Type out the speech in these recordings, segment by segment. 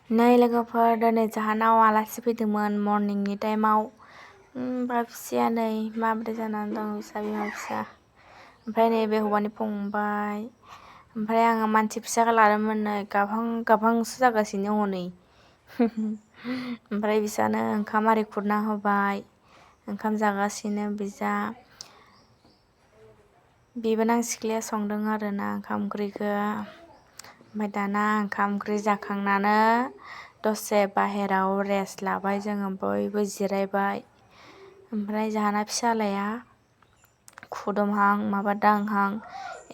नै लोगोफोर दिनै जाहानाव आलासि फैदोंमोन मर्निंनि टाइमाव। फिसाया नै माबोरै जानानै दं फिसा बिमा फिसा। ओमफ्राय नै बे हौवानि फंबाय। ओमफ्राय आङो मानसि फिसाखौ लादोंमोन नै गाबहांसो जागासिनो हनै। ओमफ्राय बिसानो ओंखाम आरि खुरना होबाय। ओंखाम जागासिनो बिजा। बिबोनां सिख्लाया संदों आरोना ओंखाम ओंख्रिखौ। ओमफ्राय दाना ओंखाम ओंख्रि जाखांनानै दसे बाहेराव रेस्ट लाबाय जोङो बयबो जिरायबाय। ओमफ्राय जाहाना फिसालाया खुदुमहां माबा दांहां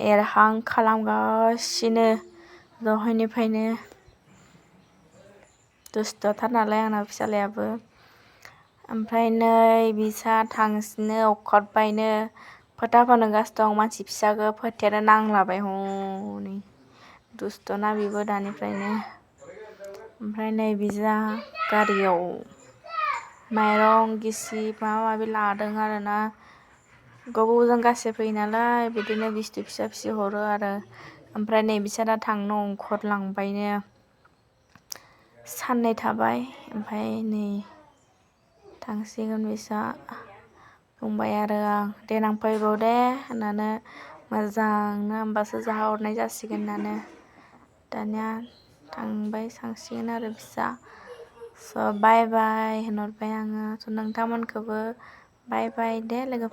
एरहां खालामगासिनो दहायनिफ्रायनो। दुस्थ'थार नालाय आंना फिसालायाबो। ओमफ्राय नै बिसा थांसिनो अखारबायनो फोथा फोनहोगासिनो दं मानसि फिसाखौ फोथायानो नांलाबाय हनै। दुस्थ'ना बेबो दानिफ्रायनो। ओमफ्राय नै बिजा गारियाव माइरं गिसि माबा माबि लादों आरोना। गोबावजों गासै फैयो नालाय बिदिनो बुस्थु फिसा फिसि हरो आरो। ओमफ्राय नै बिसोरा थांनो ओंखारलांबायनो। साननै थाबाय ओमफ्राय नै थांसिगोन बिसा। बुंबाय आरो आं देनां फैबाव दे होननानै मोजांनो होमबासो जाहोहरनाय जासिगोन होननानै। दानिया थांसिगोन आरो बिसा। स' बाय बाय होनहरबाय आङो। स' नोंथांमोनखौबो बाय बाय दे लोगोफोर।